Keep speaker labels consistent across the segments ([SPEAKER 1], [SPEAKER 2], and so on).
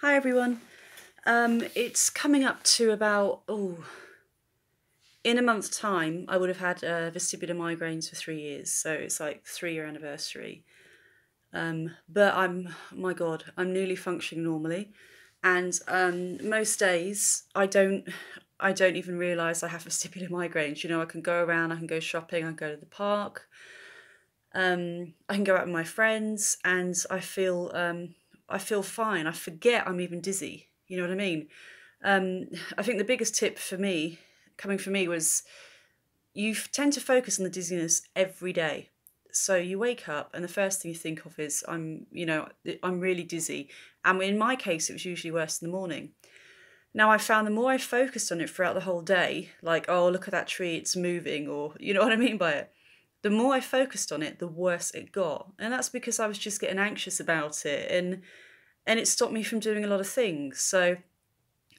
[SPEAKER 1] Hi everyone. It's coming up to about, in a month's time, I would have had vestibular migraines for 3 years. So it's like 3 year anniversary. But my God, I'm nearly functioning normally. And most days I don't even realise I have vestibular migraines. You know, I can go around, I can go shopping, I can go to the park. I can go out with my friends and I feel fine. I forget I'm even dizzy. You know what I mean? I think the biggest tip for me, coming from me, was you tend to focus on the dizziness every day. So you wake up and the first thing you think of is I'm really dizzy. And in my case, it was usually worse in the morning. Now I found the more I focused on it throughout the whole day, like, oh, look at that tree, it's moving, or you know what I mean by it, the more I focused on it, the worse it got. And that's because I was just getting anxious about it, and it stopped me from doing a lot of things. So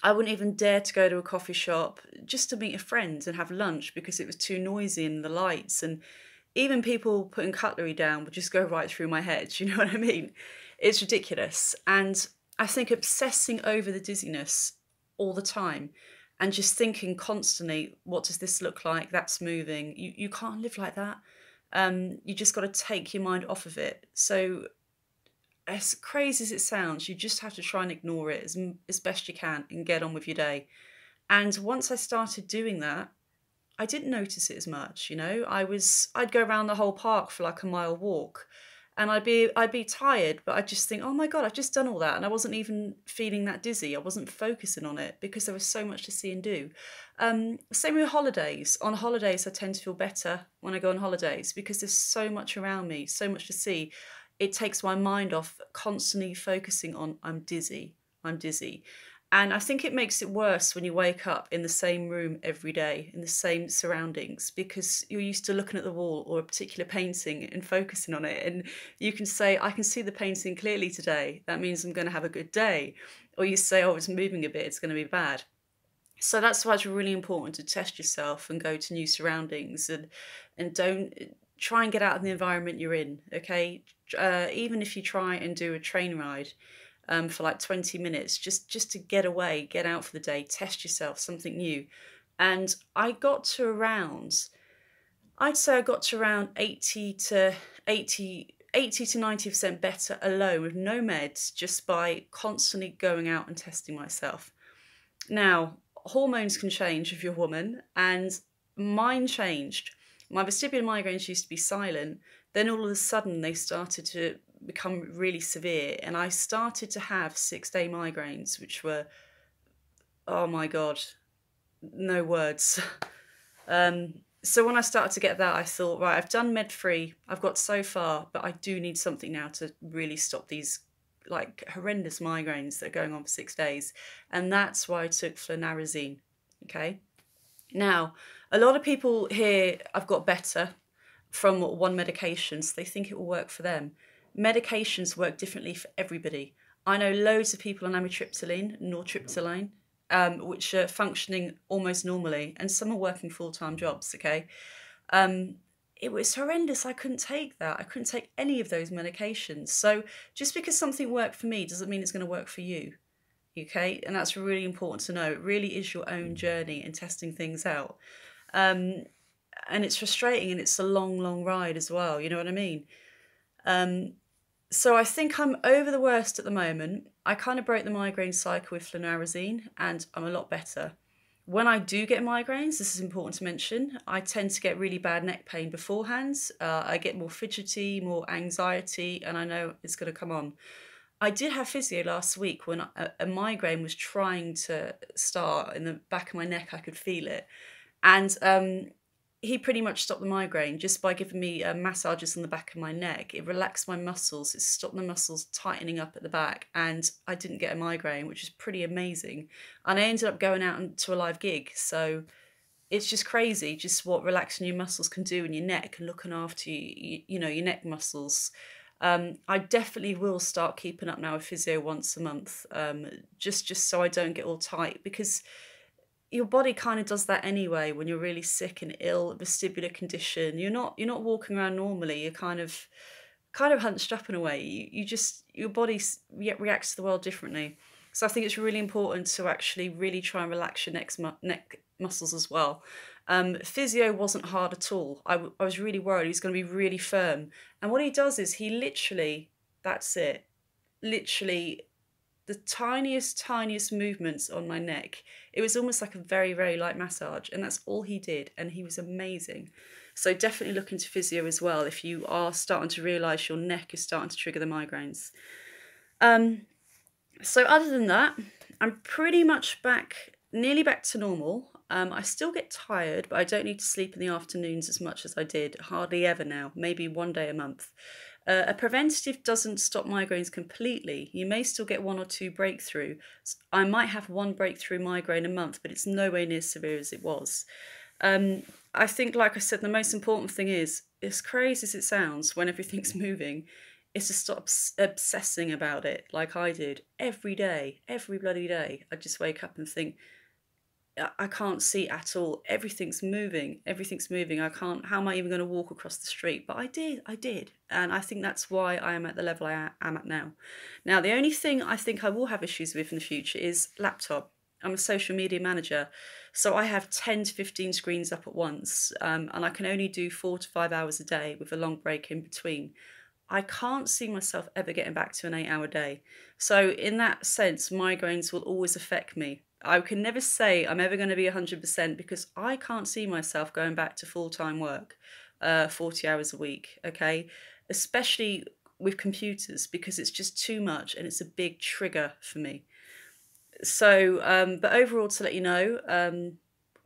[SPEAKER 1] I wouldn't even dare to go to a coffee shop just to meet a friend and have lunch because it was too noisy and the lights, and even people putting cutlery down would just go right through my head. You know what I mean? It's ridiculous. And I think obsessing over the dizziness all the time and just thinking constantly, what does this look like? That's moving. You can't live like that. You just got to take your mind off of it. So as crazy as it sounds, you just have to try and ignore it as best you can and get on with your day. And once I started doing that, I didn't notice it as much, you know. I'd go around the whole park for like a mile walk, and I'd be tired, but I'd just think, oh my God, I've just done all that, and I wasn't even feeling that dizzy. I wasn't focusing on it because there was so much to see and do. Same with holidays. On holidays, I tend to feel better when I go on holidays because there's so much around me, so much to see. It takes my mind off constantly focusing on I'm dizzy, I'm dizzy. And I think it makes it worse when you wake up in the same room every day, in the same surroundings, because you're used to looking at the wall or a particular painting and focusing on it. And you can say, I can see the painting clearly today. That means I'm going to have a good day. Or you say, oh, it's moving a bit, it's going to be bad. So that's why it's really important to test yourself and go to new surroundings, and don't try and get out of the environment you're in, okay? Even if you try and do a train ride, for like 20 minutes, just to get away, get out for the day, test yourself, something new. And I'd say I got to around 80 to 90% better alone with no meds, just by constantly going out and testing myself. Now, hormones can change if you're a woman, and mine changed. My vestibular migraines used to be silent, then all of a sudden they started to become really severe, and I started to have 6 day migraines, which were, oh my God, no words. So when I started to get that, I thought, right, I've done med free, I've got so far, but I do need something now to really stop these like horrendous migraines that are going on for 6 days. And that's why I took flunarizine. Okay. Now, a lot of people here I've got better from one medication, so they think it will work for them. Medications work differently for everybody. I know loads of people on amitriptyline, nortriptyline, which are functioning almost normally, and some are working full-time jobs, okay? It was horrendous. I couldn't take that. I couldn't take any of those medications. So just because something worked for me doesn't mean it's going to work for you, okay? And that's really important to know. It really is your own journey in testing things out. And it's frustrating, and it's a long, long ride as well, you know what I mean? So I think I'm over the worst at the moment. I kind of broke the migraine cycle with flunarizine, and I'm a lot better. When I do get migraines, this is important to mention, I tend to get really bad neck pain beforehand. I get more fidgety, more anxiety, and I know it's going to come on. I did have physio last week when a migraine was trying to start in the back of my neck. I could feel it. And he pretty much stopped the migraine just by giving me massages on the back of my neck. It relaxed my muscles. It stopped the muscles tightening up at the back, and I didn't get a migraine, which is pretty amazing. And I ended up going out into a live gig. So it's just crazy just what relaxing your muscles can do in your neck and looking after you know, your neck muscles. I definitely will start keeping up now with physio once a month, just so I don't get all tight, because your body kind of does that anyway when you're really sick and ill, vestibular condition. You're not walking around normally. You're kind of hunched up in a way. Your body reacts to the world differently. So I think it's really important to actually really try and relax your neck muscles as well. Physio wasn't hard at all. I was really worried he was going to be really firm. And what he does is he literally, that's it, literally the tiniest movements on my neck. It was almost like a very, very light massage, and that's all he did, and he was amazing. So definitely look into physio as well if you are starting to realise your neck is starting to trigger the migraines. So other than that, I'm pretty much nearly back to normal. I still get tired, but I don't need to sleep in the afternoons as much as I did, hardly ever now, maybe one day a month. A preventative doesn't stop migraines completely. You may still get one or two breakthrough. I might have one breakthrough migraine a month, but it's nowhere near as severe as it was. I think, like I said, the most important thing is, as crazy as it sounds when everything's moving, is to stop obsessing about it like I did every day, every bloody day. I just wake up and think, I can't see at all. Everything's moving. Everything's moving. I can't, how am I even going to walk across the street? But I did. And I think that's why I am at the level I am at now. Now, the only thing I think I will have issues with in the future is laptop. I'm a social media manager, so I have 10 to 15 screens up at once, and I can only do 4 to 5 hours a day with a long break in between. I can't see myself ever getting back to an 8-hour day. So in that sense, migraines will always affect me. I can never say I'm ever going to be 100% because I can't see myself going back to full-time work, 40 hours a week, okay? Especially with computers, because it's just too much and it's a big trigger for me. So, but overall, to let you know,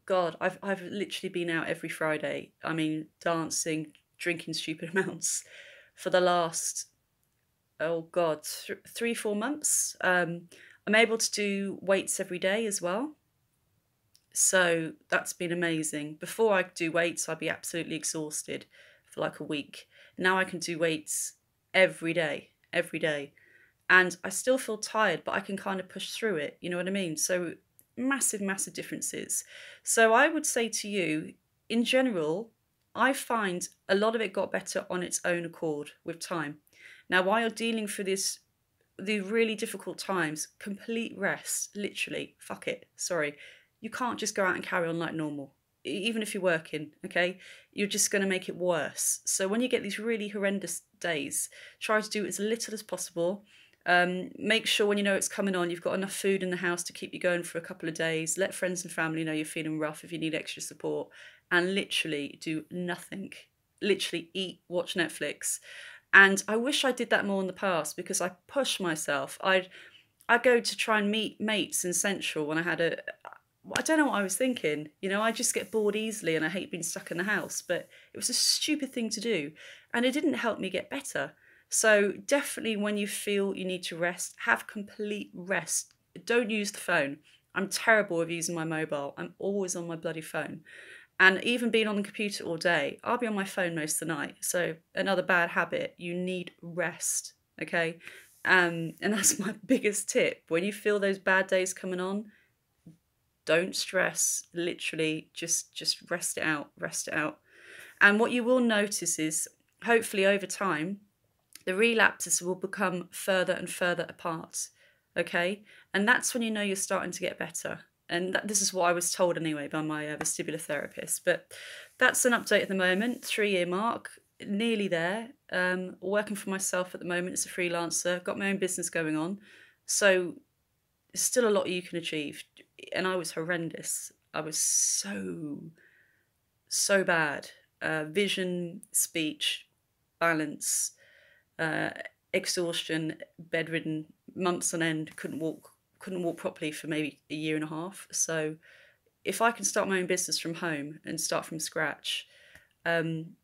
[SPEAKER 1] God, I've literally been out every Friday. I mean, dancing, drinking stupid amounts for the last, oh God, 3-4 months. I'm able to do weights every day as well. So that's been amazing. Before I could do weights, I'd be absolutely exhausted for like a week. Now I can do weights every day. And I still feel tired, but I can kind of push through it. You know what I mean? So massive differences. So I would say to you, in general, I find a lot of it got better on its own accord with time. Now, while you're dealing for the really difficult times, complete rest, literally, fuck it, sorry. You can't just go out and carry on like normal, even if you're working, okay? You're just going to make it worse. So when you get these really horrendous days, try to do as little as possible. Make sure when you know it's coming on, you've got enough food in the house to keep you going for a couple of days. Let friends and family know you're feeling rough if you need extra support. And literally do nothing. Literally eat, watch Netflix. And I wish I did that more in the past because I push myself. I'd go to try and meet mates in Central when I had I don't know what I was thinking. You know, I just get bored easily and I hate being stuck in the house. But it was a stupid thing to do. And it didn't help me get better. So definitely when you feel you need to rest, have complete rest. Don't use the phone. I'm terrible with using my mobile. I'm always on my bloody phone. And even being on the computer all day, I'll be on my phone most of the night. So another bad habit, you need rest, okay? And that's my biggest tip. When you feel those bad days coming on, don't stress, literally just rest it out. And what you will notice is, hopefully over time, the relapses will become further and further apart, okay? And that's when you know you're starting to get better. And this is what I was told anyway by my vestibular therapist. But that's an update at the moment, 3-year mark, nearly there. Working for myself at the moment as a freelancer, got my own business going on. So there's still a lot you can achieve. And I was horrendous. I was so bad. Vision, speech, balance, exhaustion, bedridden, months on end, couldn't walk properly for maybe a year and a half. So if I can start my own business from home and start from scratch, then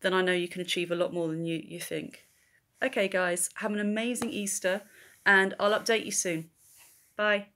[SPEAKER 1] I know you can achieve a lot more than you think. Okay, guys, have an amazing Easter, and I'll update you soon. Bye.